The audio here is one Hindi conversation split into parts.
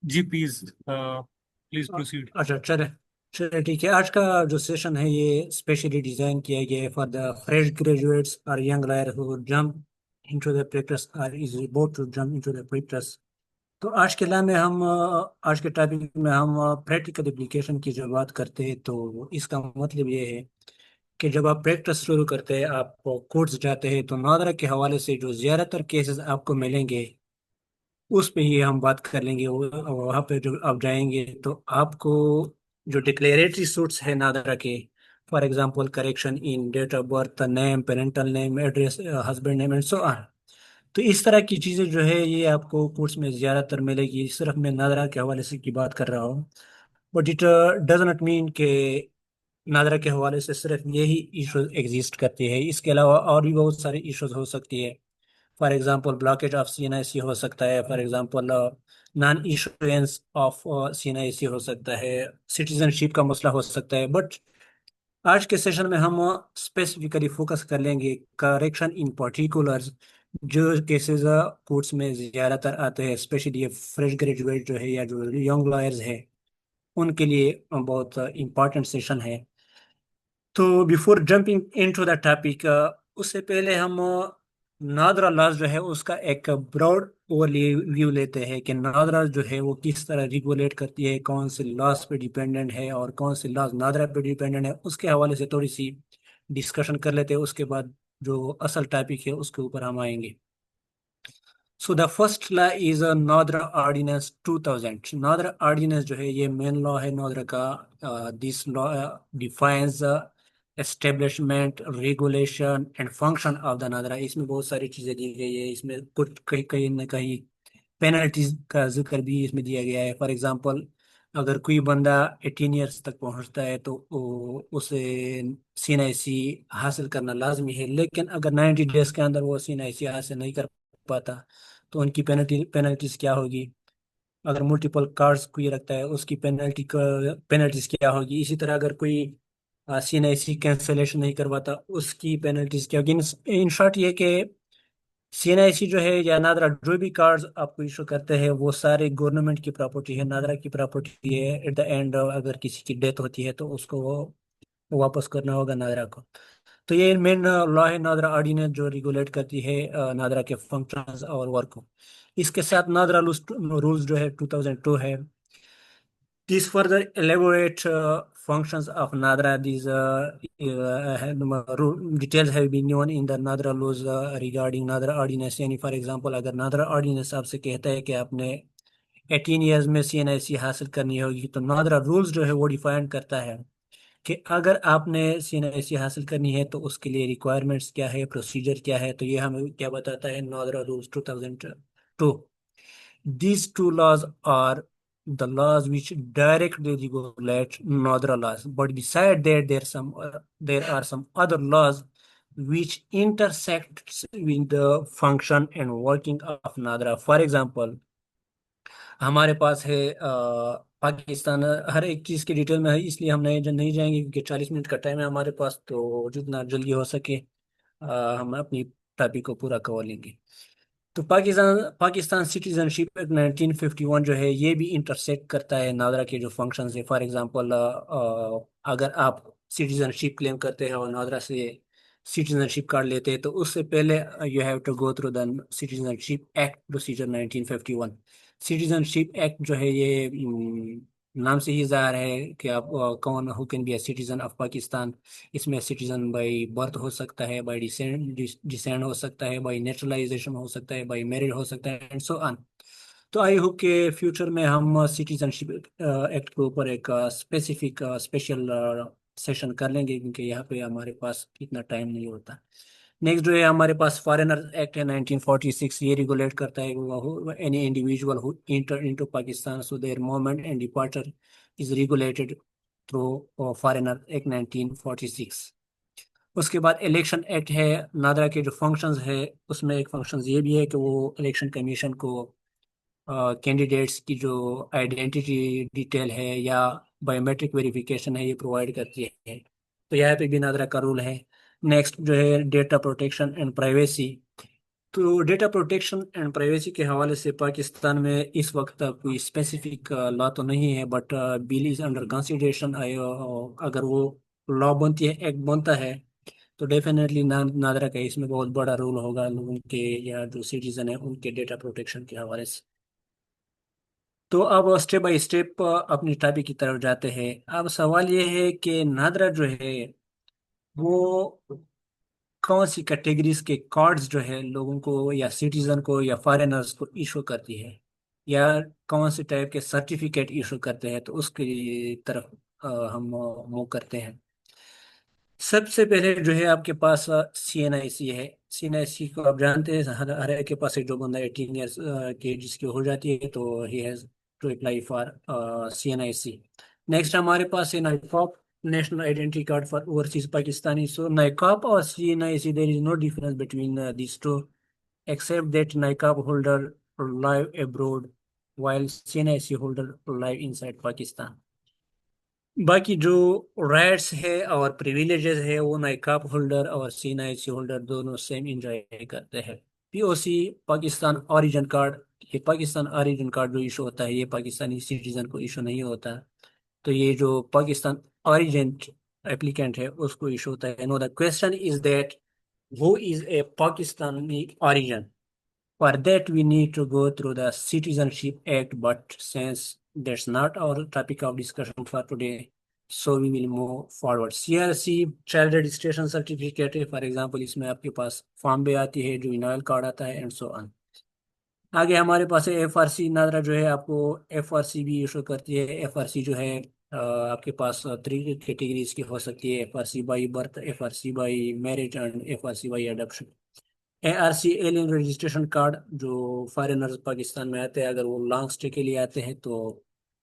Ji please please proceed. अच्छा, चले चले, ठीक है। आज का जो सेशन है ये स्पेशली डिजाइन किया गया है फॉर द फ्रेश ग्रेजुएट्स और young lawyer who jump into the practice और is about to jump into the practice. तो आज के लाइन में आज के टॉपिक में हम प्रैक्टिकल एप्लीकेशन की जब बात करते हैं तो इसका मतलब ये है कि जब आप प्रैक्टिस शुरू करते हैं, आप कोर्स जाते हैं, तो नादरा के हवाले से जो ज्यादातर केसेस आपको मिलेंगे उस पे ही हम बात कर लेंगे। वहाँ पे जो आप जाएंगे तो आपको जो डिक्लेरेटरी सूट्स है नादरा के, for example correction in date of birth, name, parental name, address, husband name and so on, तो इस तरह की चीज़ें जो है ये आपको कोर्स में ज़्यादातर मिलेगी। सिर्फ मैं नादरा के हवाले से की बात कर रहा हूँ, but it does not mean के नादरा के हवाले से सिर्फ यही इशू एग्जिस्ट करती है। इसके अलावा और भी बहुत सारे इश्यूज हो सकती है। For example blockage of CNIC हो सकता है, for example non issuance of CNIC हो सकता है, सिटीजनशिप का मसला हो सकता है। बट आज के सेशन में हम स्पेसिफिकली फोकस कर लेंगे करेक्शन इन पर्टिकुलर, जो केसेस कोर्ट्स में ज्यादातर आते हैं, स्पेशली ये फ्रेश ग्रेजुएट जो है या जो यंग लॉयर्स है उनके लिए बहुत इंपॉर्टेंट सेशन है। तो before jumping into the topic, उससे पहले हम नादरा लॉज जो है उसका एक ब्रॉड ओवरव्यू लेते हैं कि नादरा जो है वो किस तरह रेगुलेट करती है, कौन से लॉज पे डिपेंडेंट है और कौन से लॉज नादरा पे डिपेंडेंट है। उसके हवाले से थोड़ी सी डिस्कशन कर लेते हैं, उसके बाद जो असल टॉपिक है उसके ऊपर हम आएंगे। So the first law is NADRA ordinance 2000। NADRA ordinance जो है ये मेन लॉ है नादरा का। This law defines establishment, regulation and function of the NADRA. इसमें बहुत सारी चीजें दी गई है, इसमें कुछ कहीं कहीं न कहीं पेनल्टीज का जिक्र भी इसमें दिया गया है। फॉर एग्जांपल, अगर कोई बंदा 18 ईयर्स तक पहुंचता है तो उसे सीएनआईसी हासिल करना लाजमी है, लेकिन अगर 90 डेज के अंदर वो सीएनआईसी हासिल नहीं कर पाता तो उनकी पेनल्टीज क्या होगी। अगर मल्टीपल कार्ड्स कोई रखता है उसकी पेनल्टीज क्या होगी। इसी तरह अगर कोई सीएनआईसी कैंसलेशन नहीं करवाता उसकी पेनल्टीज क्या होगी। इन शॉर्ट ये कि सीएनआईसी जो है या नादरा जो भी कार्ड्स आपको इशू करते हैं वो सारे गवर्नमेंट की प्रॉपर्टी है, नादरा की प्रॉपर्टी है। एट द एंड अगर किसी की डेथ होती है तो उसको वो वापस करना होगा नादरा को। तो ये मेन लॉ है नादरा ऑर्डिनेंस जो रेगुलेट करती है नादरा के फंक्शंस और वर्क को। इसके साथ नादरा रूल्स जो है 2002 है। These further elaborate functions of Nadra. These details have been known in the Nadra laws regarding Nadra ordinance। यानी फॉर एग्जांपल अगर नादरा ऑर्डिनेंस आपसे कहता है कि आपने 18 ईयर्स में सीएनआईसी हासिल करनी होगी, तो नादरा रूल्स जो है वो डिफाइन करता है कि अगर आपने सीएनआईसी हासिल करनी है तो उसके लिए रिक्वायरमेंट्स क्या है, प्रोसीजर क्या है। तो ये हमें क्या बताता है NADRA rules 2002। These two laws are the laws which directly regulate Nadra laws. But beside that, there are some other laws which intersect with the function and working of Nadra. For example, हमारे पास है पाकिस्तान। हर एक चीज़ की डिटेल में है, इसलिए हम नहीं जाएंगे क्योंकि 40 मिनट का टाइम है हमारे पास। तो जितना जल्दी हो सके हम अपनी टॉपिक को पूरा कवर लेंगे। तो पाकिस्तान सिटीजनशिप एक्ट 1951 जो है ये भी इंटरसेक्ट करता है नादरा के जो फंक्शंस है। फॉर एग्जांपल, अगर आप सिटीजनशिप क्लेम करते हैं और नादरा से सिटीजनशिप कार्ड लेते हैं तो उससे पहले you have to go through the citizenship act procedure 1951। Citizenship act जो है ये नाम से ही जाहिर है कि आप कौन who can be a citizen of Pakistan. इसमें सिटीजन बाई बर्थ हो सकता है, बाई डिसेंड हो सकता है, बाई नेचुरलाइजेशन हो सकता है, बाई मैरिज हो सकता है एंड सो ऑन। तो आई होप के फ्यूचर में हम सिटीजनशिप एक्ट के ऊपर एक स्पेसिफिक स्पेशल सेशन कर लेंगे क्योंकि यहाँ पे हमारे पास इतना टाइम नहीं होता। नेक्स्ट जो है हमारे पास फॉरेनर एक्ट है 1946। ये रेगुलेट करता है any individual who inter into Pakistan, so there movement and departure is regulated through foreigner act 1946। उसके बाद इलेक्शन एक्ट है। नादरा के जो फंक्शंस है उसमें एक फंक्शंस ये भी है कि वो इलेक्शन कमीशन को कैंडिडेट्स की जो आइडेंटिटी डिटेल है या बायोमेट्रिक वेरिफिकेशन है ये प्रोवाइड करती है। तो यहाँ पे भी नादरा का रूल है। नेक्स्ट जो है डेटा प्रोटेक्शन एंड प्राइवेसी। तो डेटा प्रोटेक्शन एंड प्राइवेसी के हवाले से पाकिस्तान में इस वक्त कोई स्पेसिफिक लॉ तो नहीं है, but bill is under consideration. अगर वो लॉ बनती है, एक्ट बनता है, तो डेफिनेटली नादरा का इसमें बहुत बड़ा रोल होगा लोगों के, या जो सिटीजन है उनके डेटा प्रोटेक्शन के हवाले से। तो अब स्टेप बाय स्टेप अपनी टॉपिक की तरफ जाते हैं। अब सवाल ये है कि नादरा जो है वो कौन सी कैटेगरीज के कार्ड्स जो है लोगों को या सिटीजन को या फॉरेनर्स को इशू करती है, या कौन से टाइप के सर्टिफिकेट इशू करते हैं, तो उसकी तरफ हम मूव करते हैं। सबसे पहले जो है आपके पास CNIC है। CNIC को आप जानते हैं, हर एक के पास एक जो बंदा 18 ईयर्स के जिसकी हो जाती है, तो he has to apply for CNIC। Next हमारे पास है NICOP, national identity card for overseas Pakistani. So NICOP और CNIC, there is no difference between this two, except that NICAP holder live abroad while CNIC holder live inside Pakistan। बाकी जो राइट्स है और प्रिविलेजेस है वो नाइकाप होल्डर और CNIC होल्डर दोनों सेम इंजॉय करते हैं। POC, पाकिस्तान ओरिजिन कार्ड, ये पाकिस्तान ओरिजिन कार्ड जो इशू होता है ये पाकिस्तानी सिटीजन को इशू नहीं होता। तो ये जो पाकिस्तान ओरिजिन एप्लीकेंट है उसको इशू होता है। No, the question is that who is a Pakistani origin? For that, we need to go through the Citizenship Act, but since that's not our topic of discussion for today, so we will move forward। CRC child registration certificate है, फॉर एग्जांपल इसमें आपके पास फॉर्म भी आती है, जो इनाल कार्ड आता है, एंड सो ऑन। आगे हमारे पास है FRC। नादरा जो है आपको FRC भी इशू करती है। FRC जो है आपके पास 3 कैटेगरीज की हो सकती है: FRC by birth, FRC by marriage and FRC by adoption. ARC alien registration card, जो फॉरेनर्स पाकिस्तान में आते हैं अगर वो लॉन्ग स्टे के लिए आते हैं तो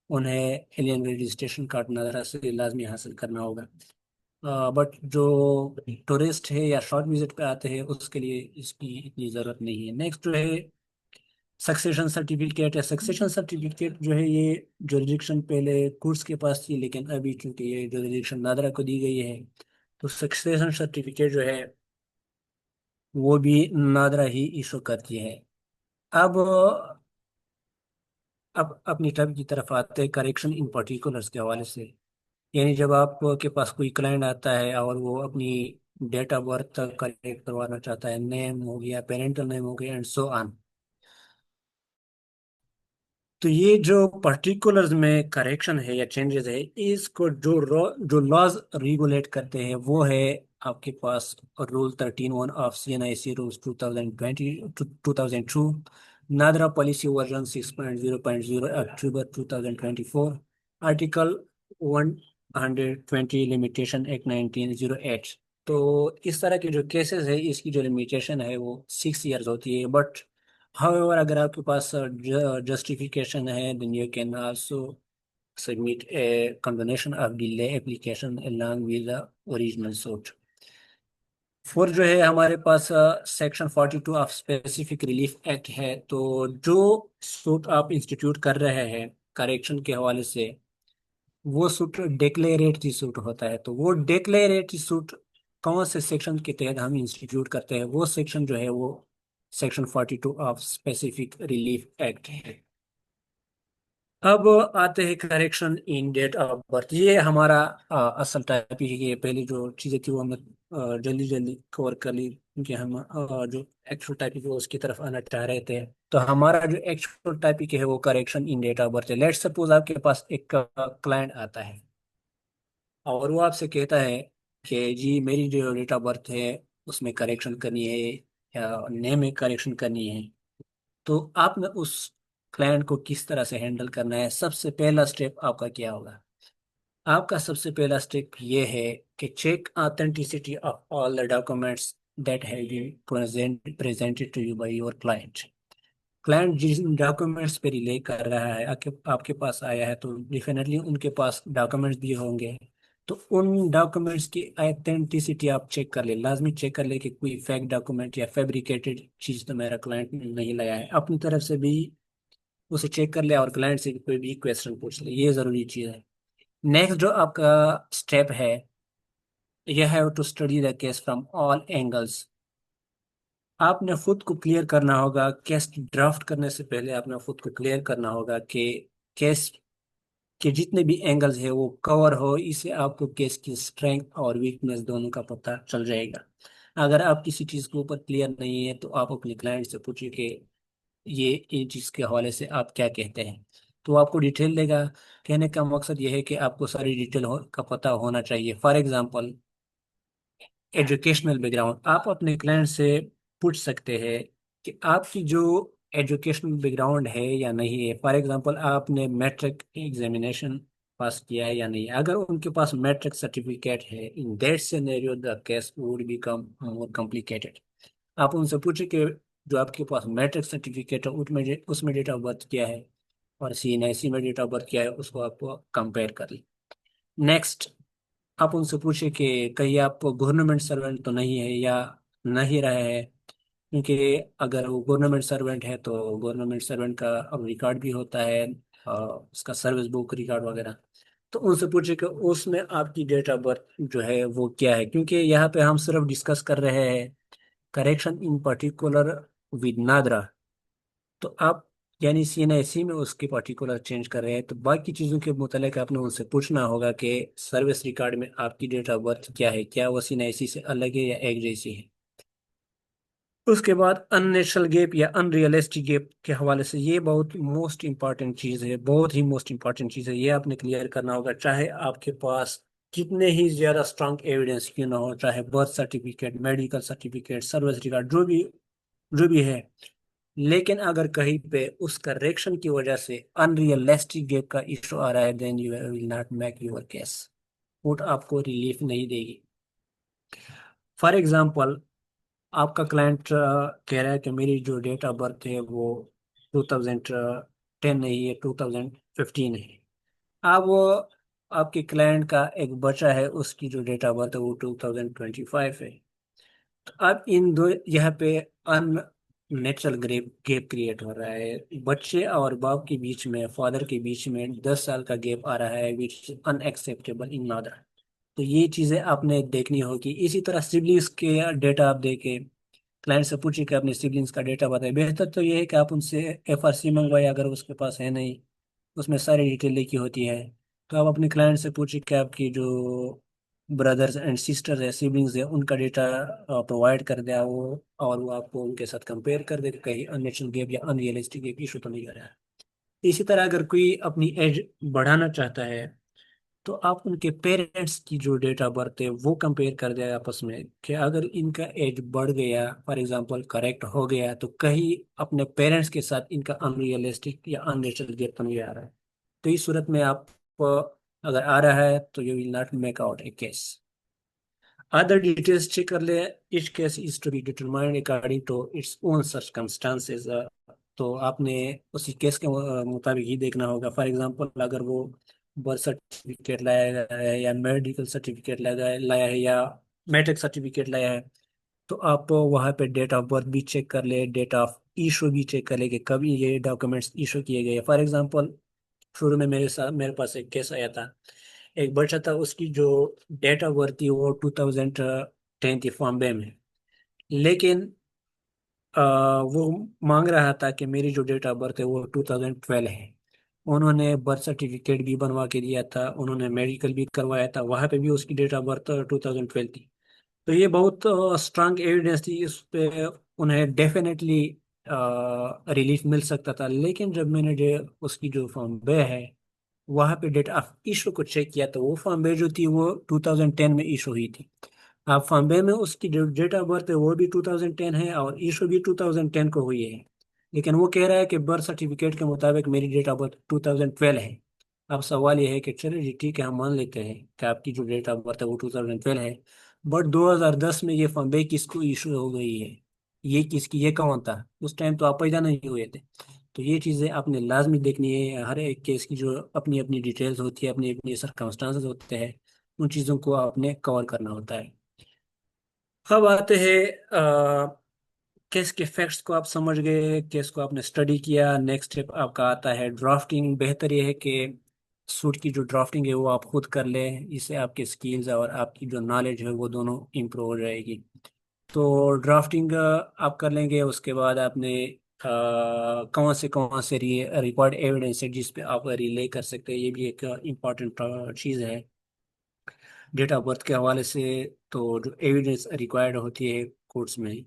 उन्हें एलियन रजिस्ट्रेशन कार्ड नादरा से लाजमी हासिल करना होगा। बट जो टूरिस्ट है या शॉर्ट विजिट पे आते हैं उसके लिए इसकी इतनी ज़रूरत नहीं है। नेक्स्ट जो है सक्सेशन सर्टिफिकेट है। सक्सेशन सर्टिफिकेट जो है ये जुरिडिक्शन पहले कोर्ट्स के पास थी, लेकिन अभी चूंकि ये जुरिडिक्शन नादरा को दी गई है, तो सक्सेशन सर्टिफिकेट जो है वो भी नादरा ही इशू करती है। अब अपनी टर्म की तरफ आते हैं करेक्शन इन पर्टिकुलर्स के हवाले से। यानी जब आपके पास कोई क्लाइंट आता है और वो अपनी डेट ऑफ बर्थ करेक्ट करवाना चाहता है, नेम हो गया, पेरेंटल नेम हो गया, एंड सो ऑन, तो ये जो पर्टिकुलर्स में करेक्शन है या चेंजेस है, इसको जो लॉज रेगुलेट करते हैं वो है आपके पास rule 13(1) of CNIC rules 2020 2002, NADRA policy version 6.0.0 October 2024, article 120 limitation act 1908। तो इस तरह के जो केसेस है इसकी जो लिमिटेशन है वो 6 ईयर्स होती है। बट However, अगर आपके पास justification है, then you can also submit a condonation of delay application along with the original suit। Four जो है हमारे पास section 42 of specific relief act है। तो जो सूट आप इंस्टीट्यूट कर रहे हैं करेक्शन के हवाले से, वो सूट डिक्लेरेटरी सूट होता है। तो वो डिक्लेरेटरी सूट कौन से सेक्शन के तहत हम इंस्टीट्यूट करते हैं, वो सेक्शन जो है वो section 42 of specific relief act है। अब आते हैं correction in date of birth. ये हमारा असल टॉपिक है। ये पहली जो चीज़ें थी वो हमने जल्दी जल्दी कवर कर ली, क्योंकि हम जो एक्चुअल टॉपिक है उसकी तरफ आना चाह रहे थे। तो हमारा जो एक्चुअल टॉपिक है वो correction in date of birth है। लेट्स सपोज आपके पास एक क्लाइंट आता है और वो आपसे कहता है कि जी मेरी जो डेट ऑफ बर्थ है उसमें करेक्शन करनी है या नेम में करेक्शन करनी है। तो आपने उस क्लाइंट को किस तरह से हैंडल करना है? सबसे पहला स्टेप आपका क्या होगा? आपका सबसे पहला स्टेप ये है कि check authenticity of all the documents that have been presented to you by your client. Client जिस डॉक्यूमेंट्स पे रिले कर रहा है आपके आपके पास आया है, तो डेफिनेटली उनके पास डॉक्यूमेंट्स भी होंगे। तो उन डॉक्यूमेंट्स की ऑथेंटिसिटी आप चेक कर ले, लाजमी चेक कर ले कि कोई फेक डॉक्यूमेंट या फैब्रिकेटेड चीज़ तो मेरा क्लाइंट नहीं लाया है। अपनी तरफ से भी उसे चेक कर ले और क्लाइंट से कोई भी क्वेश्चन पूछ ले, ये ज़रूरी चीज़ है। नेक्स्ट जो आपका स्टेप है, you have to study the case from all angles. आपने खुद को क्लियर करना होगा, केस ड्राफ्ट करने से पहले आपने खुद को क्लियर करना होगा कि केस के जितने भी एंगल्स है वो कवर हो। इससे आपको केस की स्ट्रेंथ और वीकनेस दोनों का पता चल जाएगा। अगर आप किसी चीज़ के ऊपर क्लियर नहीं है तो आप अपने क्लाइंट से पूछिए कि ये चीज़ के हवाले से आप क्या कहते हैं, तो वो आपको डिटेल देगा। कहने का मकसद ये है कि आपको सारी डिटेल का पता होना चाहिए। फॉर एग्जांपल, एजुकेशनल बैकग्राउंड आप अपने क्लाइंट से पूछ सकते हैं कि आपकी जो एजुकेशनल बैकग्राउंड है या नहीं है। फॉर एग्जांपल, आपने मैट्रिक एग्जामिनेशन पास किया है या नहीं। अगर उनके पास मैट्रिक सर्टिफिकेट है, in that scenario the case would become more complicated. आप उनसे पूछे कि जो आपके पास मैट्रिक सर्टिफिकेट है उसमें डेट ऑफ बर्थ क्या है और CNIC में डेट ऑफ बर्थ क्या है, उसको आप कंपेयर कर लें। नेक्स्ट, आप उनसे पूछे कि कहीं आप गवर्नमेंट सर्वेंट तो नहीं है या नहीं रहे हैं, क्योंकि अगर वो गवर्नमेंट सर्वेंट है तो गवर्नमेंट सर्वेंट का अब रिकॉर्ड भी होता है, उसका सर्विस बुक रिकॉर्ड वगैरह। तो उनसे पूछे कि उसमें आपकी डेट ऑफ बर्थ जो है वो क्या है, क्योंकि यहाँ पे हम सिर्फ डिस्कस कर रहे हैं correction in particular with NADRA. तो आप यानी CNIC में उसके पर्टिकुलर चेंज कर रहे हैं, तो बाकी चीज़ों के मुतालिक आपने उनसे पूछना होगा कि सर्विस रिकॉर्ड में आपकी डेट ऑफ बर्थ क्या है, क्या वो CNIC से अलग है या एक जैसी है। उसके बाद अननेचुरल गैप या अनरियलिस्टिक गैप के हवाले से ये बहुत मोस्ट इंपॉर्टेंट चीज़ है, बहुत ही मोस्ट इंपॉर्टेंट चीज़ है। ये आपने क्लियर करना होगा, चाहे आपके पास कितने ही ज़्यादा स्ट्रांग एविडेंस क्यों ना हो, चाहे birth certificate, medical certificate, service record, जो भी है। लेकिन अगर कहीं पे उस करेक्शन की वजह से अनरियलिस्टिक गैप का इशू आ रहा है, then you will not make your case. Court आपको रिलीफ नहीं देगी। फॉर एग्जांपल, आपका क्लाइंट कह रहा है कि मेरी जो डेट ऑफ बर्थ है वो 2010 नहीं है, 2015 है। अब वो आपके क्लाइंट का एक बच्चा है, उसकी जो डेट ऑफ बर्थ है वो 2025 है। तो अब इन दो यहाँ पे अन नेचुरल गैप गैप क्रिएट हो रहा है। बच्चे और बाप के बीच में, फादर के बीच में 10 साल का गैप आ रहा है, विच अनएक्सेप्टेबल इन मदर। तो ये चीज़ें आपने देखनी होगी। इसी तरह सिबलिंग्स के डेटा आप देके क्लाइंट से पूछिए कि अपने सिबलिंग्स का डेटा बताए। बेहतर तो ये है कि आप उनसे FRC मंगवाए, अगर उसके पास है नहीं, उसमें सारी डिटेल लिखी होती है। तो आप अपने क्लाइंट से पूछिए कि आपकी जो ब्रदर्स एंड सिस्टर्स है, सिबलिंग्स है, उनका डेटा प्रोवाइड कर दिया वो, और वो आपको उनके साथ कंपेयर कर दे कि कहीं अननेचुरल गैप या अनरियलिस्टिक गैप इशू तो नहीं कर रहा है। इसी तरह अगर कोई अपनी एज बढ़ाना चाहता है तो आप उनके पेरेंट्स की जो डेट ऑफ बर्थ है वो कंपेयर कर दिया आपस में, कि अगर इनका एज बढ़ गया, फॉर एग्जांपल करेक्ट हो गया, तो कहीं अपने पेरेंट्स के साथ इनका अनरियलिस्टिक या अननेचुरल गैप तो नहीं आ रहा है। तो इस सूरत में आप अगर आ रहा है तो you will not make out a case. Other details check कर ले। Each case is to be determined according to its own circumstances. तो आपने उसी केस के मुताबिक ही देखना होगा। फॉर एग्जांपल, अगर वो बर्थ सर्टिफिकेट लाया है या मेडिकल सर्टिफिकेट लाया लाया है या मैट्रिक सर्टिफिकेट लाया है, तो आप वहाँ पे डेट ऑफ बर्थ भी चेक कर ले, डेट ऑफ इशू भी चेक कर ले कि कब ये डॉक्यूमेंट्स इशू किए गए। फॉर एग्जांपल, शुरू में मेरे पास एक केस आया था। एक बच्चा था, उसकी जो डेट ऑफ बर्थ थी वो 2010 थी बॉम्बे में। लेकिन अ, वो मांग रहा था कि मेरी जो डेट ऑफ बर्थ है वो 2012 है। उन्होंने बर्थ सर्टिफिकेट भी बनवा के दिया था, उन्होंने मेडिकल भी करवाया था, वहाँ पे भी उसकी डेट ऑफ बर्थ 2012 थी। तो ये बहुत स्ट्रांग एविडेंस थी, इस पे उन्हें डेफिनेटली रिलीफ मिल सकता था। लेकिन जब मैंने उसकी जो फॉर्म बे है वहाँ पे डेट ऑफ इशू को चेक किया, तो वो फॉर्म बे जो थी वो 2010 में इशू हुई थी। आप फॉर्म बे में उसकी जो डेट ऑफ बर्थ है वो भी 2010 है और इशू भी 2010 को हुई है। लेकिन वो कह रहा है कि बर्थ सर्टिफिकेट के मुताबिक मेरी डेट ऑफ बर्थ 2012 है। अब सवाल ये है कि चलिए जी ठीक है, हम मान लेते हैं कि आपकी जो डेट ऑफ बर्थ है वो 2012 है, बट 2010 में ये फॉर्म बे किसको इशू हो गई है, ये किसकी, ये कौन था? उस टाइम तो आप पैदा नहीं हुए थे। तो ये चीज़ें आपने लाजमी देखनी है। हर एक केस की जो अपनी अपनी डिटेल्स होती है, अपनी अपनी सर्कमस्टांसेस होते हैं, उन चीज़ों को आपने कवर करना होता है। अब आते हैं केस के फैक्ट्स को आप समझ गए, केस को आपने स्टडी किया। नेक्स्ट स्टेप आपका आता है ड्राफ्टिंग। बेहतर ये है कि सूट की जो ड्राफ्टिंग है वो आप खुद कर लें, इससे आपके स्किल्स और आपकी जो नॉलेज है वो दोनों इम्प्रूव हो जाएगी। तो ड्राफ्टिंग आप कर लेंगे। उसके बाद आपने कौन से रिकॉर्ड एविडेंस है जिस पे आप रिले कर सकते हैं, ये भी एक इम्पॉर्टेंट चीज़ है डेट ऑफ बर्थ के हवाले से। तो जो एविडेंस रिक्वायर्ड होती है कोर्ट्स में,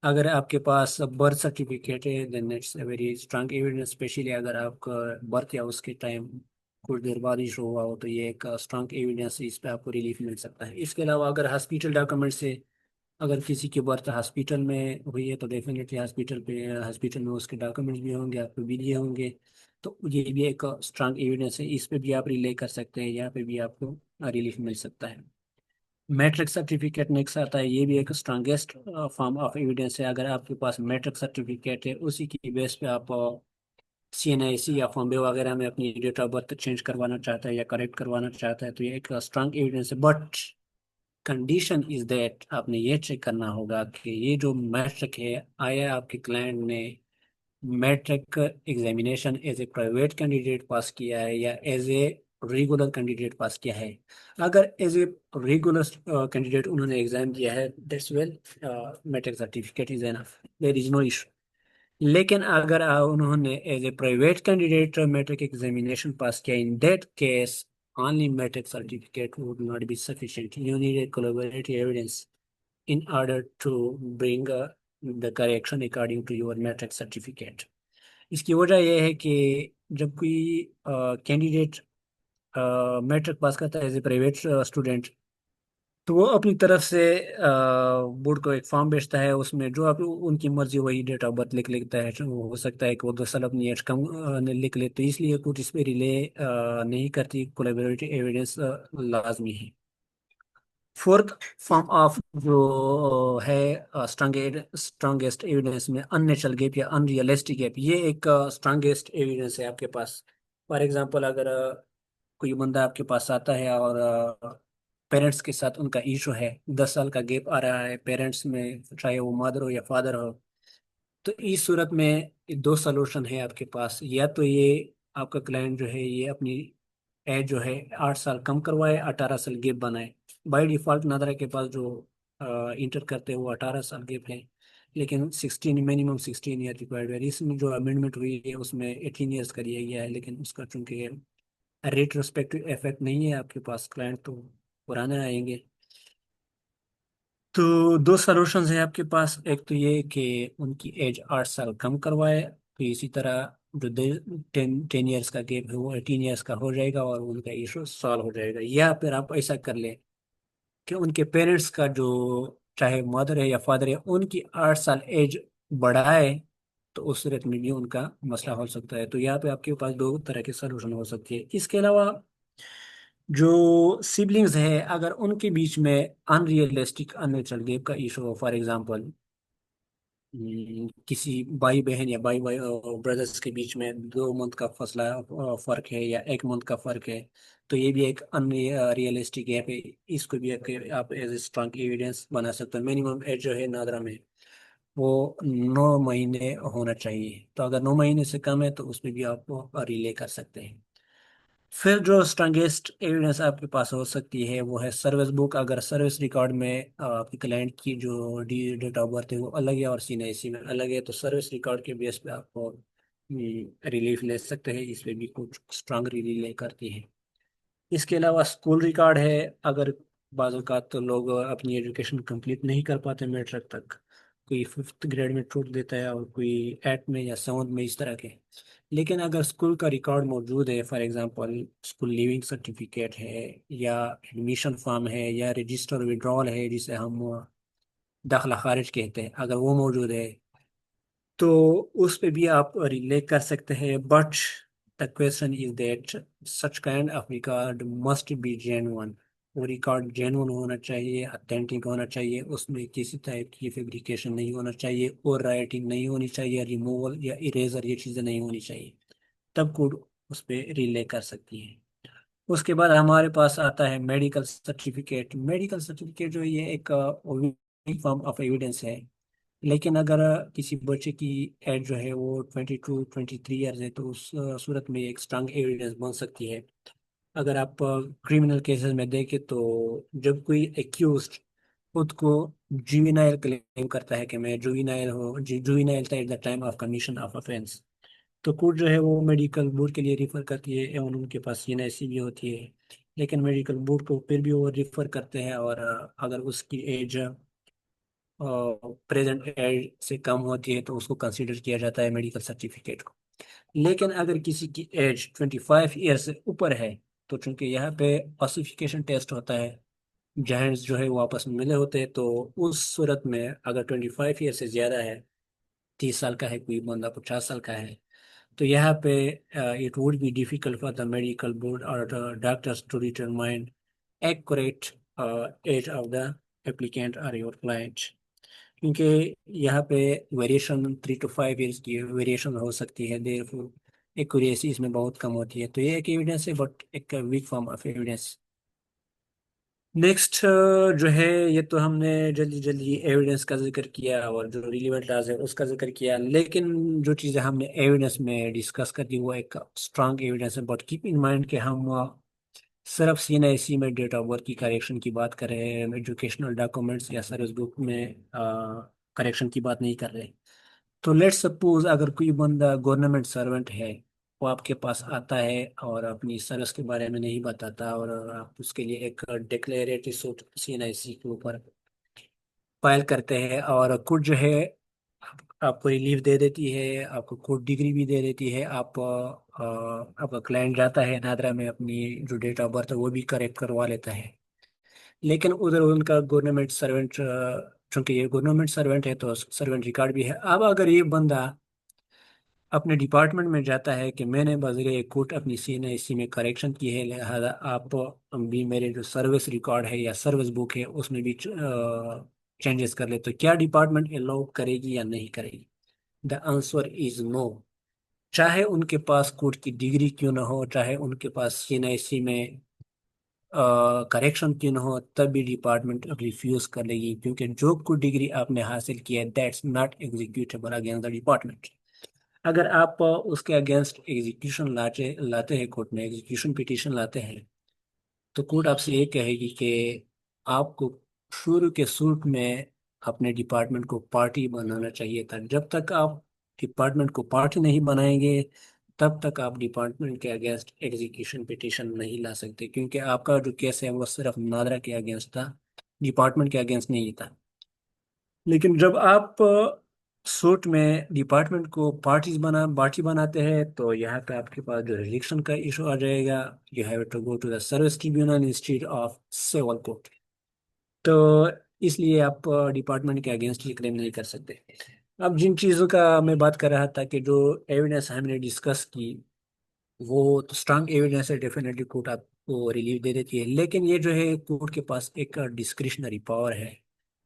अगर आपके पास बर्थ सर्टिफिकेट है then it's a very strong evidence, especially अगर आपका बर्थ या उसके टाइम कुछ देर बाद इशू हुआ हो, तो ये एक स्ट्रांग एविडेंस है, इस पे आपको रिलीफ मिल सकता है। इसके अलावा अगर हॉस्पिटल डॉक्यूमेंट से, अगर किसी की बर्थ हॉस्पिटल में हुई है तो डेफिनेटली हॉस्पिटल में उसके डॉक्यूमेंट्स भी होंगे, आपको भी दिए होंगे। तो ये भी एक स्ट्रांग एविडेंस है, इस पे भी आप रिले कर सकते हैं, यहाँ पे भी आपको रिलीफ मिल सकता है। मैट्रिक सर्टिफिकेट नेक्स्ट आता है, ये भी एक स्ट्रांगेस्ट फॉर्म ऑफ एविडेंस है। अगर आपके पास मैट्रिक सर्टिफिकेट है, उसी की बेस पे आप CNIC या फॉर्म वगैरह में अपनी डेट ऑफ बर्थ चेंज करवाना चाहता है या करेक्ट करवाना चाहता है, तो ये एक स्ट्रांग एविडेंस है। बट कंडीशन इज दैट आपने ये चेक करना होगा कि ये जो मैट्रिक है, आया आपके क्लाइंट ने matric examination as a private candidate pass किया है या as a regular candidate pass किया है। अगर एज ए रेगुलर कैंडिडेट उन्होंने एग्जाम दिया है, that's well, matric certificate is enough, there is no issue. लेकिन अगर उन्होंने as a private candidate matric examination pass किया, in that case only metric certificate would not be sufficient. You need a corroborative evidence in order to bring the correction according to your metric certificate. इसकी वजह यह है कि जब कोई कैंडिडेट मैट्रिक पास करता है एज ए प्राइवेट स्टूडेंट, तो वो अपनी तरफ से बोर्ड को एक फॉर्म भेजता है, उसमें जो आप उनकी मर्जी वही डेट ऑफ बर्थ लिख लेता है। हो सकता है कि वो 2 साल अपनी एज कम लिख ले, तो इसलिए कुछ इस पे रिले नहीं करती, कोलैबोरेटिव एविडेंस लाजमी है। फोर्थ फॉर्म ऑफ जो है स्ट्रांगेस्ट एविडेंस में, अननेचुरल गैप या अनरियलिस्टिक गैप, ये एक स्ट्रांगेस्ट एविडेंस है आपके पास। फॉर एग्जांपल, अगर कोई बंदा आपके पास आता है और पेरेंट्स के साथ उनका इशू है, 10 साल का गैप आ रहा है पेरेंट्स में, चाहे वो मदर हो या फादर हो, तो इस सूरत में ये 2 सॉल्यूशन है आपके पास। या तो ये आपका क्लाइंट जो है ये अपनी एज जो है 8 साल कम करवाए, 18 साल गैप बनाए। बाय डिफॉल्ट नादरा के पास जो इंटर करते हैं वो 18 साल गैप है, लेकिन 16 मिनिमम 16 ईयर रिक्वायर्ड है। इसमें जो अमेंडमेंट हुई है उसमें 18 ईयर्स कर दिया गया है, लेकिन उसका चूंकि रेट्रोस्पेक्टिव इफेक्ट नहीं है आपके पास, क्लाइंट तो पुराने आएंगे। तो 2 सॉल्यूशंस है आपके पास, एक तो ये कि उनकी एज 8 साल कम करवाए, तो इसी तरह जो 10 ईयर्स का गैप है वो 18 ईयर्स का हो जाएगा और उनका इशू सॉल्व हो जाएगा। या फिर आप ऐसा कर ले कि उनके पेरेंट्स का जो, चाहे मदर है या फादर है, उनकी 8 साल एज बढ़ाए, तो उस सूरत में भी उनका मसला हो सकता है। तो यहाँ पे आपके पास 2 तरह के सोल्यूशन हो सकती है। इसके अलावा जो सिबलिंग्स है, अगर उनके बीच में अनरियलिस्टिक अननेचुरल गैप का इशू हो, फॉर एग्जांपल किसी भाई बहन या भाई भाई ब्रदर्स के बीच में 2 मंथ का फसला फर्क है या 1 मंथ का फर्क है, तो ये भी एक अनरियलिस्टिक गैप है। इसको भी आप एज ए स्ट्रांग एविडेंस बना सकते हो। मिनिमम एज जो है नादरा में वो 9 महीने होना चाहिए, तो अगर 9 महीने से कम है तो उस पर भी आप रिले कर सकते हैं। फिर जो स्ट्रांगेस्ट एविडेंस आपके पास हो सकती है वो है सर्विस बुक। अगर सर्विस रिकॉर्ड में आपके क्लाइंट की जो डेट ऑफ बर्थ है वो अलग है और CNIC में अलग है, तो सर्विस रिकॉर्ड के बेस पे आपको रिलीफ ले सकते हैं, इस पे भी कुछ स्ट्रांग रिले करती है। इसके अलावा स्कूल रिकॉर्ड है, अगर बाज़ औक़ात तो लोग अपनी एजुकेशन कंप्लीट नहीं कर पाते मैट्रिक तक, कोई 5th ग्रेड में छूट देता है और कोई 8th में या 7th में, इस तरह के। लेकिन अगर स्कूल का रिकॉर्ड मौजूद है, for example school leaving certificate है या एडमिशन फॉर्म है या रजिस्टर विड्रॉल है जिसे हम दाखिला खारिज कहते हैं, अगर वो मौजूद है तो उस पे भी आप रिले कर सकते हैं। But the question is that such kind of record must be genuine. वो रिकॉर्ड जेन्युइन होना चाहिए, अथेंटिक होना चाहिए, उसमें किसी टाइप की फेब्रिकेशन नहीं होना चाहिए और राइटिंग नहीं होनी चाहिए, रिमूवल या इरेजर ये चीज़ें नहीं होनी चाहिए, तब कोड उस पर रिले कर सकती है। उसके बाद हमारे पास आता है मेडिकल सर्टिफिकेट। मेडिकल सर्टिफिकेट जो है ये एक फॉर्म ऑफ एविडेंस है, लेकिन अगर किसी बच्चे की एज जो है वो 22-23 ईयर्स है, तो उस सूरत में एक स्ट्रांग एविडेंस बन सकती है। अगर आप क्रिमिनल केसेस में देखें तो जब कोई एक्यूज खुद को जुवेनाइल क्लेम करता है कि मैं जुवेनाइल हूँ, जुवेनाइल था at the time of commission of offence, तो कोर्ट जो है वो मेडिकल बोर्ड के लिए रिफर करती है एवं उनके पास सीएनआईसी भी होती है। लेकिन मेडिकल बोर्ड को फिर भी वो रिफर करते हैं, और अगर उसकी एज प्रेजेंट एज से कम होती है तो उसको कंसीडर किया जाता है मेडिकल सर्टिफिकेट को। लेकिन अगर किसी की एज 25 ईयर से ऊपर है, तो चूंकि यहाँ पे ऑसिफिकेशन टेस्ट होता है, जाइंट्स जो है वो आपस में मिले होते हैं, तो उस सूरत में अगर 25 ईयर से ज़्यादा है, 30 साल का है कोई बंदा, 50 साल का है, तो यहाँ पे it would be difficult for the medical board और doctors to determine accurate age of the applicant और योर क्लाइंट, क्योंकि यहाँ पे वेरिएशन 3 to 5 ईयर्स की वेरिएशन हो सकती है, देयरफॉर एक्यूरेसी इसमें बहुत कम होती है। तो ये एक एविडेंस है, बट एक weak form of evidence. Next जो है, ये तो हमने जल्दी जल्दी एविडेंस का जिक्र किया और जो रिलीवेंट लॉज है उसका जिक्र किया, लेकिन जो चीज़ें हमने एविडेंस में डिस्कस कर दी वो एक स्ट्रांग एविडेंस है। बट कीप इन माइंड कि हम सिर्फ सीएनआईसी में डेट ऑफ बर्थ की करेक्शन की बात कर रहे हैं, एजुकेशनल डॉक्यूमेंट्स या सर्विस बुक में करेक्शन की बात नहीं कर रहे। तो लेट्स सपोज अगर कोई बंदा गवर्नमेंट सर्वेंट है, वो आपके पास आता है और अपनी सर्विस के बारे में नहीं बताता, और आप उसके लिए एक डिक्लेरेटरी सूट सीएनआईसी के ऊपर फाइल करते हैं, और कोर्ट जो है आपको रिलीफ दे देती है, आपको कोर्ट डिग्री भी दे देती है, आपका क्लाइंट जाता है नादरा में अपनी जो डेट ऑफ बर्थ है वो भी करेक्ट करवा लेता है। लेकिन उधर उनका गवर्नमेंट सर्वेंट, चूंकि ये गवर्नमेंट सर्वेंट है तो सर्वेंट रिकॉर्ड भी है। अब अगर ये बंदा अपने डिपार्टमेंट में जाता है कि मैंने बजरे कोर्ट अपनी सीएनआईसी में करेक्शन की है, लिहाजा आप भी मेरे जो सर्विस रिकॉर्ड है या सर्विस बुक है उसमें भी चेंजेस कर ले, तो क्या डिपार्टमेंट अलाउ करेगी या नहीं करेगी? The answer is no. चाहे उनके पास कोर्ट की डिग्री क्यों ना हो, चाहे उनके पास सीएनआईसी में करेक्शन क्यों ना हो, तब भी डिपार्टमेंट रिफ्यूज कर लेगी, क्योंकि जो कुछ डिग्री आपने हासिल की है that's not executable against the department. अगर आप उसके अगेंस्ट एग्जीक्यूशन लाते लाते हैं, कोर्ट में एग्जीक्यूशन पिटीशन लाते हैं, तो कोर्ट आपसे ये कहेगी कि आपको शुरू के सूट में अपने डिपार्टमेंट को पार्टी बनाना चाहिए था। जब तक आप डिपार्टमेंट को पार्टी नहीं बनाएंगे, तब तक आप डिपार्टमेंट के अगेंस्ट एग्जीक्यूशन पिटीशन नहीं ला सकते, क्योंकि आपका जो केस है वो सिर्फ नादरा के अगेंस्ट था, डिपार्टमेंट के अगेंस्ट नहीं था। लेकिन जब आप सूट में डिपार्टमेंट को पार्टी बनाते हैं, तो यहाँ पे आपके पास जो रिजेक्शन का इशू आ जाएगा। You have to go to the service tribunal instead of civil court. तो इसलिए आप डिपार्टमेंट के अगेंस्ट ये क्लेम नहीं कर सकते। अब जिन चीज़ों का मैं बात कर रहा था कि जो एविडेंस हमने डिस्कस की, वो तो स्ट्रांग एविडेंस है, डेफिनेटली कोर्ट आपको रिलीफ दे देती है। लेकिन ये जो है कोर्ट के पास एक डिस्क्रिशनरी पावर है,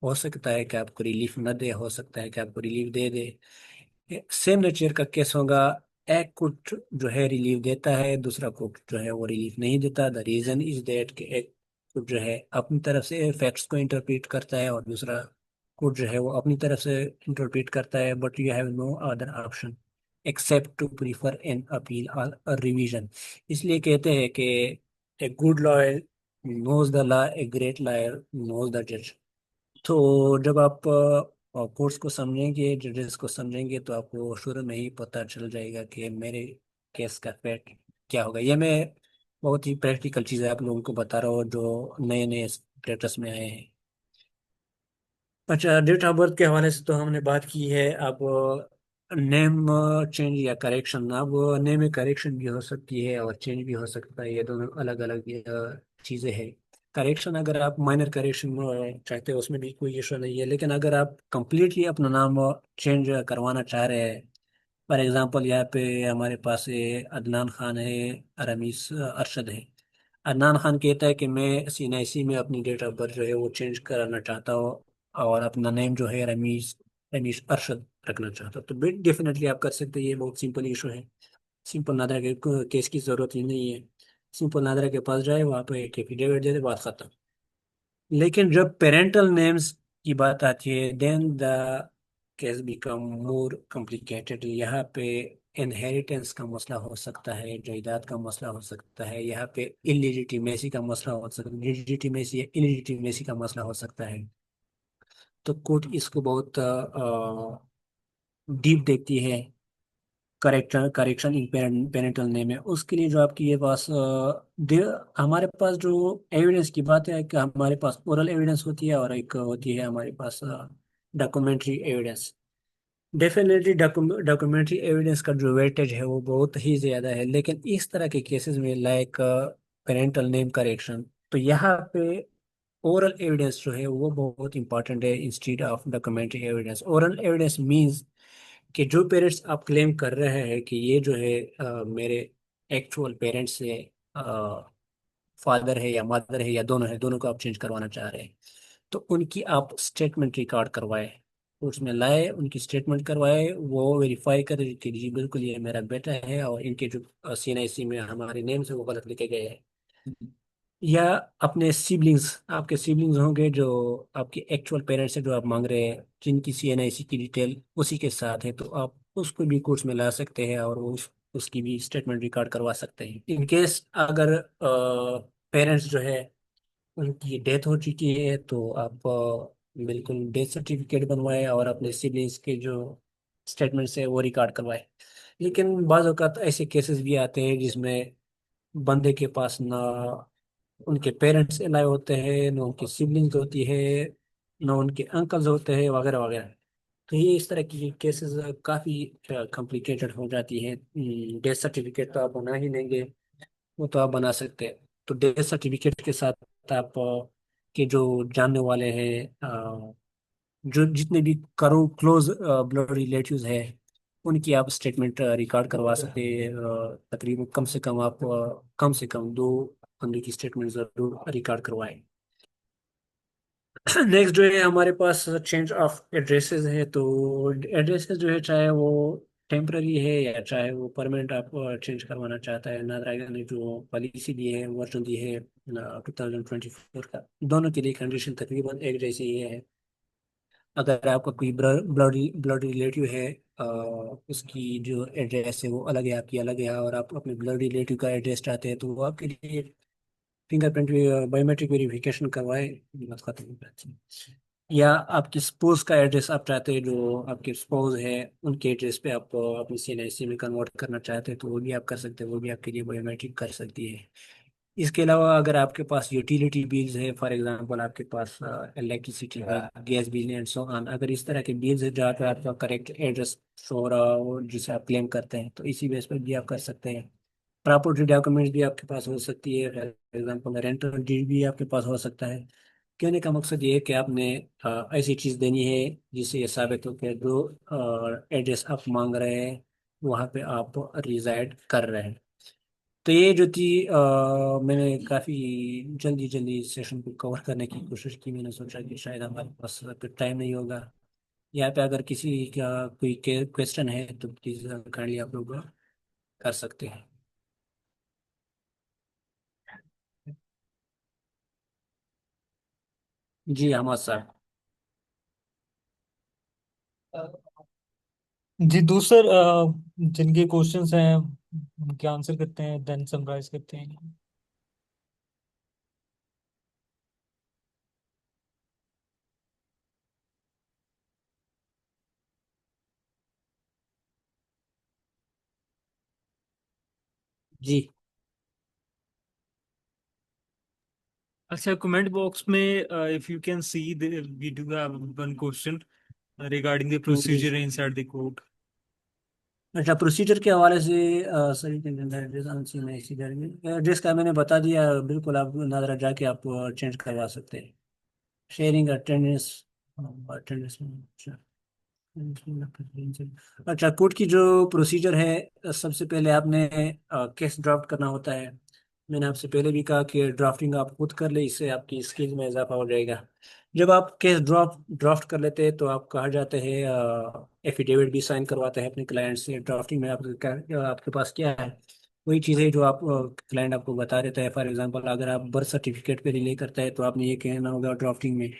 हो सकता है कि आपको रिलीफ न दे, हो सकता है कि आपको रिलीफ दे दे। सेम नेचर का केस होगा, एक कोर्ट जो है रिलीफ देता है, दूसरा कोर्ट जो है वो रिलीफ नहीं देता। द रीजन इज दैट कि एक कोर्ट जो है अपनी तरफ से फैक्ट्स को इंटरप्रेट करता है और दूसरा कोर्ट जो है वो अपनी तरफ से इंटरप्रेट करता है, but you have no other option except to prefer an appeal और रिवीजन। इसलिए कहते हैं कि a good lawyer knows the law, a great lawyer knows the जज। तो जब आप कोर्ट्स को समझेंगे, जजेस को समझेंगे, तो आपको शुरू में ही पता चल जाएगा कि मेरे केस का फैक्ट क्या होगा। ये मैं बहुत ही प्रैक्टिकल चीज़ है आप लोगों को बता रहा हूँ जो नए नए प्रैक्टिस में आए हैं। अच्छा, डेट ऑफ बर्थ के हवाले से तो हमने बात की है। अब नेम चेंज या करेक्शन, अब नेम में करेक्शन भी हो सकती है और चेंज भी हो सकता है, ये दोनों अलग अलग चीज़ें हैं। करेक्शन अगर आप माइनर करेक्शन चाहते हो उसमें भी कोई इशू नहीं है, लेकिन अगर आप कंप्लीटली अपना नाम चेंज करवाना चाह रहे हैं, फॉर एग्जांपल यहाँ पे हमारे पास अदनान खान है, रमीस अरशद है। अदनान खान कहता है कि मैं सीएनआईसी में अपनी डेट ऑफ बर्थ जो है वो चेंज कराना चाहता हूँ और अपना नेम जो है रमीज रमीश अरशद रखना चाहता हूँ। तो डेफिनेटली आप कर सकते हैं, ये बहुत सिंपल इशू है। सिंपल नादरा के केस की जरूरत ही नहीं है। सिंपल नादरा के पास जाए, वहाँ पे एक एफिडेविट दे दे, बात खत्म। लेकिन जब पेरेंटल नेम्स की बात आती है, then the case become more complicated. यहाँ पे इनहेरिटेंस का मसला हो सकता है, जायदाद का मसला हो सकता है, यहाँ पे इलिजिटिमेसी का मसला हो सकता है, लेजिटिमेसी या इलिजिटिमेसी का मसला हो सकता है। तो कोर्ट इसको बहुत डीप देखती है। Character correction in parental name है उसके लिए जो आपकी ये पास हमारे पास जो एविडेंस की बात है कि हमारे पास ओरल एविडेंस होती है और एक होती है हमारे पास documentary evidence. Definitely documentary evidence का जो वेटेज है वो बहुत ही ज्यादा है, लेकिन इस तरह के केसेस में लाइक पेरेंटल नेम करेक्शन, तो यहाँ पे ओरल एविडेंस जो है वो बहुत इंपॉर्टेंट है instead of documentary evidence. Oral evidence means कि जो पेरेंट्स आप क्लेम कर रहे हैं कि ये जो है मेरे एक्चुअल पेरेंट्स से फादर है या मदर है या दोनों है, दोनों को आप चेंज करवाना चाह रहे हैं, तो उनकी आप स्टेटमेंट रिकॉर्ड करवाए, उसमें लाए उनकी स्टेटमेंट करवाए, वो वेरीफाई करे कि जी बिल्कुल ये मेरा बेटा है और इनके जो CNIC में हमारे नेम से वो गलत लिखे गए हैं। या अपने सिबलिंग्स, आपके सिबलिंग्स होंगे जो आपके एक्चुअल पेरेंट्स से जो आप मांग रहे हैं जिनकी CNIC की डिटेल उसी के साथ है, तो आप उसको भी कोर्ट्स में ला सकते हैं और उसकी भी स्टेटमेंट रिकॉर्ड करवा सकते हैं। इन केस अगर पेरेंट्स जो है उनकी डेथ हो चुकी है तो आप बिल्कुल डेथ सर्टिफिकेट बनवाए और अपने सिबलिंग्स के जो स्टेटमेंट्स है वो रिकॉर्ड करवाए। लेकिन बाज़ औक़ात ऐसे केसेस भी आते हैं जिसमें बंदे के पास ना उनके पेरेंट्स अलाउ होते हैं, ना उनकी सिबलिंग्स होती है, ना उनके अंकल्स होते हैं वगैरह वगैरह। तो ये इस तरह की केसेस काफ़ी कॉम्प्लिकेटेड हो जाती हैं। डेथ सर्टिफिकेट तो आप बना ही लेंगे, वो तो आप बना सकते हैं। तो डेथ सर्टिफिकेट के साथ आप के जो जानने वाले हैं, जो जितने भी करो क्लोज ब्लड रिलेटिव्स हैं, उनकी आप स्टेटमेंट रिकॉर्ड करवा सकते हैं। तकरीबन कम से कम आप कम से कम दो बंदे की स्टेटमेंट जरूर रिकॉर्ड करवाएं। नेक्स्ट जो है हमारे पास चेंज ऑफ एड्रेसेस है। तो एड्रेसेस जो है चाहे वो टेम्पररी है या चाहे वो परमानेंट आप चेंज करवाना चाहता है, नादरा ने जो पॉलिसी दी है वर्जन दी है 2024 का, दोनों के लिए कंडीशन तकरीबन एक जैसी ही है। अगर आपका कोई ब्लड ब्लड रिलेटिव है, अ, उसकी जो एड्रेस है वो अलग है, आपकी अलग है, और आप अपने ब्लड रिलेटिव का एड्रेस चाहते हैं, तो वो आपके लिए फिंगरप्रिंट बायोमेट्रिक वेरिफिकेशन करवाए, बात खत्म हो जाती है। या आपके स्पोज का एड्रेस आप चाहते हैं, जो आपके स्पोज है उनके एड्रेस पे आप अपनी CNIC में कन्वर्ट करना चाहते हैं, तो वो भी आप कर सकते हैं, वो भी आपके लिए बायोमेट्रिक कर सकती है। इसके अलावा अगर आपके पास यूटिलिटी बिल्स है, फॉर एग्जांपल आपके पास इलेक्ट्रिसिटी है, gas bill and so on, अगर इस तरह के बिल्स है जहाँ पे आपका करेक्ट एड्रेस शो हो रहा हो जिसे आप क्लेम करते हैं, तो इसी बेस पर भी आप कर सकते हैं। प्रॉपर्टी डॉक्यूमेंट्स भी आपके पास हो सकती है, फॉर एग्जांपल रेंटल डीड भी आपके पास हो सकता है। कहने का मकसद ये है कि आपने ऐसी चीज़ देनी है जिससे ये साबित हो कि जो एड्रेस आप मांग रहे हैं वहाँ पे आप रिजाइड कर रहे हैं। तो ये जो थी मैंने काफ़ी जल्दी जल्दी सेशन को कवर करने की कोशिश की। मैंने सोचा कि शायद हमारे पास टाइम नहीं होगा। यहाँ पे अगर किसी का कोई क्वेश्चन है तो प्लीज़ काइंडली आप लोग कर सकते हैं। जी अहमद साहब। जी दूसर जिनके क्वेश्चंस हैं उनके आंसर करते हैं देन समराइज करते हैं। जी। अच्छा, कमेंट बॉक्स में if you can see we do have one question regarding the जी। procedure inside the court. अच्छा, प्रोसीजर के हवाले से सही एड्रेस का मैंने बता दिया, बिल्कुल आप नादरा जाके आप चेंज करवा सकते हैं। Sharing attendance, attendance. अच्छा, कोर्ट की जो प्रोसीजर है, सबसे पहले आपने केस ड्राफ्ट करना होता है। मैंने आपसे पहले भी कहा कि ड्राफ्टिंग आप खुद कर ले, इससे आपकी स्किल में इजाफा हो जाएगा। जब आप केस ड्राफ्ट ड्राफ्ट कर लेते हैं तो आप कहा जाते हैं एफिडेविट भी साइन करवाते हैं अपने क्लाइंट से। ड्राफ्टिंग में आपके पास क्या है, वही चीज़ है जो आप क्लाइंट आपको बता देता है। फॉर एग्जांपल अगर आप बर्थ सर्टिफिकेट पे रिले करता है तो आपने ये कहना होगा ड्राफ्टिंग में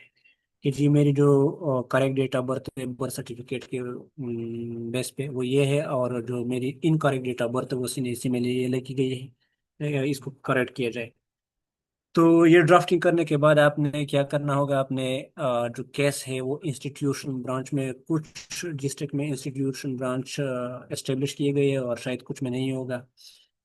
कि जी मेरी जो करेक्ट डेट ऑफ बर्थ है बर्थ सर्टिफिकेट के बेस पे वो ये है, और जो मेरी इनकरेक्ट डेट ऑफ बर्थ है वो CNIC में ये लिखी गई है, इसको करेक्ट किया जाए। तो ये ड्राफ्टिंग करने के बाद आपने क्या करना होगा, आपने जो केस है वो इंस्टीट्यूशन ब्रांच में, कुछ डिस्ट्रिक्ट में इंस्टीट्यूशन ब्रांच एस्टेब्लिश किए गए हैं और शायद कुछ में नहीं होगा।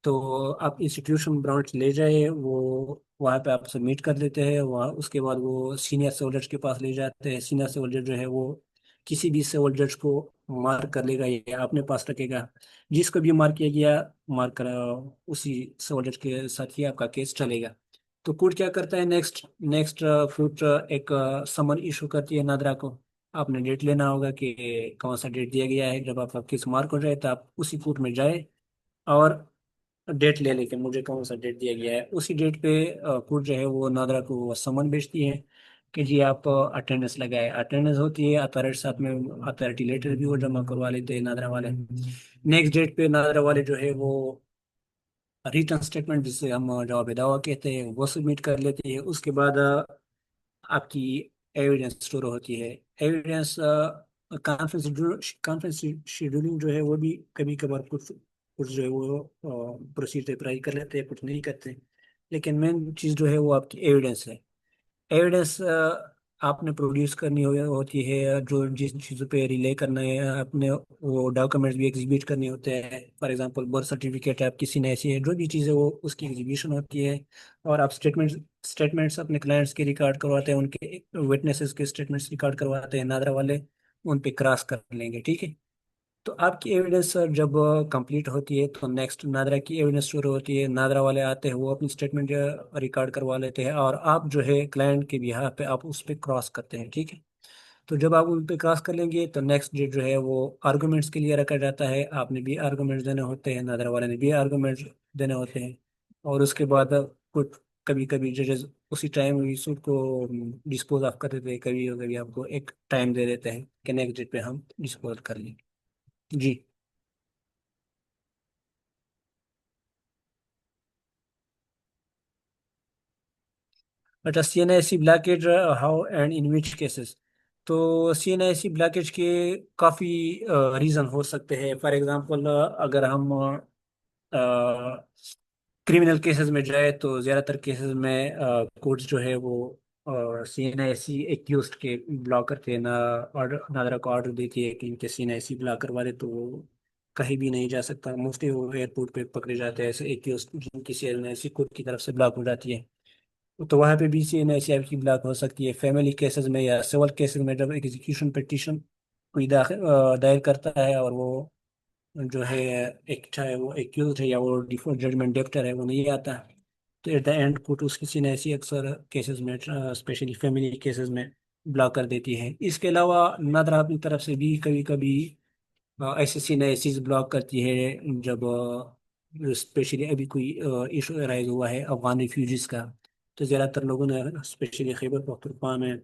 तो आप इंस्टीट्यूशन ब्रांच ले जाए, वो वहाँ पे आप सबमिट कर देते हैं। वहाँ उसके बाद वो सीनियर सिविल जज के पास ले जाते हैं। सीनियर सिविल जज जो है वो किसी भी सिविल जज को मार्क कर लेगा या अपने पास रखेगा। जिसको भी मार्क किया गया, मार्क कर उसी सिविल जज के साथ ही आपका केस चलेगा। तो कोर्ट क्या करता है, नेक्स्ट नेक्स्ट कोर्ट एक समन इशू करती है नादरा को। आपने डेट लेना होगा कि कौन सा डेट दिया गया है। जब आपका केस मार्क हो जाए तो आप उसी कोर्ट में जाए और डेट ले लेके मुझे कौन सा डेट दिया गया है, उसी डेट पे कोर्ट जो है वो नादरा को वो समन भेजती है कि जी आप अटेंडेंस लगाए। अटेंडेंस होती है, अथॉरिटी साथ में अथॉरिटी लेटर भी वो जमा करवा लेते हैं नादरा वाले। नेक्स्ट डेट पे नादरा वाले जो है वो रिटर्न स्टेटमेंट, जिसे हम जवाब दावा कहते हैं, वो सबमिट कर लेते हैं। उसके बाद आपकी एविडेंस स्टोर होती है। एविडेंस कॉन्फ्रेंस कॉन्फ्रेंस शेड्यूलिंग जो है वो भी कभी कभार कुछ कुछ जो है वो प्रोसीजर अप्लाई कर लेते हैं, कुछ नहीं करते। लेकिन मेन चीज़ जो है वो आपकी एविडेंस है। एविडेंस आपने प्रोड्यूस करनी होती है, जो जिस चीज़ों पे रिले करना है आपने, वो डॉक्यूमेंट्स भी एग्जीबिट करने होते हैं। फॉर एग्जांपल बर्थ सर्टिफिकेट है, आप किसी ने ऐसी है, जो भी चीज़ है वो उसकी एग्जीबिशन होती है। और आप स्टेटमेंट्स अपने क्लाइंट्स के रिकॉर्ड करवाते हैं, उनके विटनेसेस के स्टेटमेंट्स रिकॉर्ड करवाते हैं नादरा वाले, उन पे क्रॉस कर लेंगे, ठीक है। तो आपकी एविडेंस जब कंप्लीट होती है तो नेक्स्ट नादरा की एविडेंस शुरू होती है। नादरा वाले आते हैं, वो अपनी स्टेटमेंट रिकॉर्ड करवा लेते हैं और आप जो है क्लाइंट के बिहाफ पे आप उस पर क्रॉस करते हैं, ठीक है। तो जब आप उन पे क्रॉस कर लेंगे तो नेक्स्ट डेट जो है वो आर्गुमेंट्स के लिए रखा जाता है। आपने भी आर्गुमेंट्स देने होते हैं, नादरा वाले ने भी आर्गुमेंट्स देने होते हैं। और उसके बाद कुछ कभी कभी जजेस उसी टाइम इशू को डिस्पोज ऑफ कर देते हैं। कभी कभी आपको एक टाइम दे देते हैं कि नेक्स्ट डेट पे हम डिस्पोज कर लेंगे। जी। अच्छा, CNIC blockage how and in which cases. तो CNIC ब्लॉकेज के काफ़ी रीज़न हो सकते हैं। फॉर एग्जांपल अगर हम क्रिमिनल केसेस में जाए तो ज़्यादातर केसेस में कोर्ट्स जो है वो CNIC एक्यूज के ब्लॉक करते हैं ना। ऑर्डर नादरा को ऑर्डर देती है कि इनके CNIC ब्लॉक करवा दे, तो वो कहीं भी नहीं जा सकता। मोस्टली वो एयरपोर्ट पे पकड़े जाते हैं ऐसे एक्यूज जिनकी CNIC कोर्ट की तरफ से ब्लॉक हो जाती है। तो वहाँ पे भी CNIC की ब्लॉक हो सकती है। फैमिली केसेस में या सिविल केसेस में जब एग्जीक्यूशन पिटीशन कोई दायर करता है और वो जो है एक चाहे वो एक्यूज है या वो डिफॉल्ट जजमेंट डेप्टर है वो नहीं आता, तो एट द एंड कोर्ट उसकी CNIC अक्सर केसेस में, स्पेशली फैमिली केसेस में ब्लॉक कर देती है। इसके अलावा नादरा अपनी तरफ से भी कभी कभी ऐसे CNIC ब्लॉक करती है जब स्पेशली अभी कोई इशू अराइज हुआ है अफगान रिफ्यूजीज का। तो ज़्यादातर लोगों ने स्पेशली खैबर पख्तूनख्वा में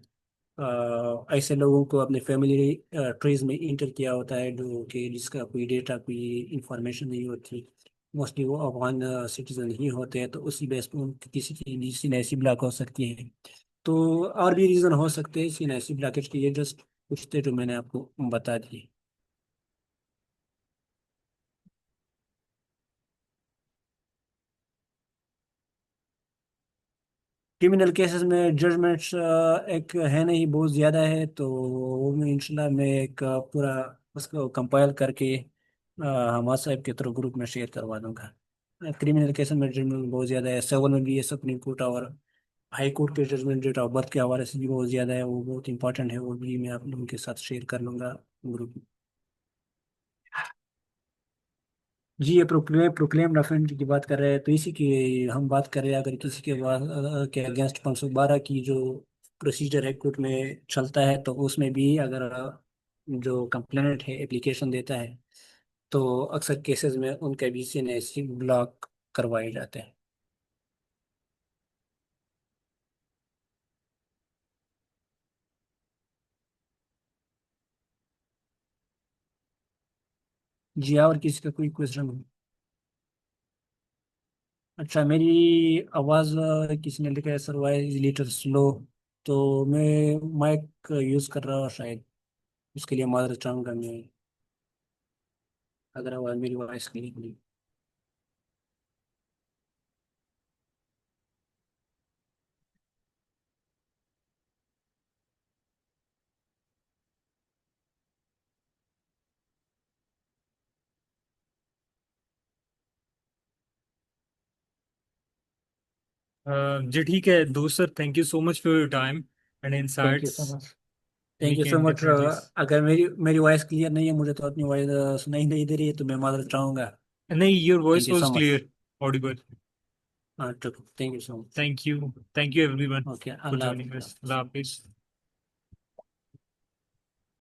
ऐसे लोगों को अपने फैमिली ट्रीज में इंटर किया होता है, जो कि जिसका कोई डेटा कोई इंफॉर्मेशन नहीं होती। मोस्टली वो अफगान सिटीजन ही होते हैं, तो उसी बेस पर उनकी किसी की भी CNIC ब्लॉक हो सकती है। तो और भी रीज़न हो सकते हैं CNIC ब्लॉकेज के, ये जस्ट कुछ थे जो मैंने आपको बता दिए। क्रिमिनल केसेस में जजमेंट्स एक है नहीं, बहुत ज़्यादा है। तो वो मैं इंशाल्लाह मैं एक पूरा उसको कंपाइल करके हमारे साहब के थ्रू ग्रुप में शेयर करवा दूंगा। क्रिमिनल केसेस में जजमेंट बहुत ज़्यादा है, सिविल में भी है, सुप्रीम कोर्ट और हाई कोर्ट के जजमेंट डेट ऑफ बर्थ के हवाले से भी बहुत ज़्यादा है, वो बहुत इंपॉर्टेंट है। वो भी मैं आप लोगों के साथ शेयर कर लूँगा ग्रुप में। जी, ये प्रोक्लेम रेफरेंस की बात कर रहे हैं, तो इसी की हम बात कर रहे हैं। अगर किसी के पास के अगेंस्ट 512 की जो प्रोसीजर है कोर्ट में चलता है, तो उसमें भी अगर जो कंप्लेनेंट है एप्लीकेशन देता है, तो अक्सर केसेस में उनके BC ने ऐसी ब्लॉक करवाए जाते हैं। जी, और किसी का कोई क्वेश्चन हो? अच्छा, मेरी आवाज़ किसी ने लिखा है सर वॉइस लिटिल स्लो, तो मैं माइक यूज़ कर रहा हूँ शायद, उसके लिए मादर टंग में अगर आवाज़ मेरी वॉइस क्लियर। जी ठीक है दोस्त sir, thank you so much for your time and thank you insights. So much. We thank you so can much. Definitely. अगर मेरी मेरी वॉइस क्लियर नहीं है, मुझे तो अपनी वॉइस सुनाई नहीं दे रही है, तो मैं माजरत चाहूँगा। नहीं, your thank voice you was so much. Clear, audible. हाँ, thank you so much. Thank you everyone okay, for Allah joining हाफिज़। अस। अल्लाह हाफिज।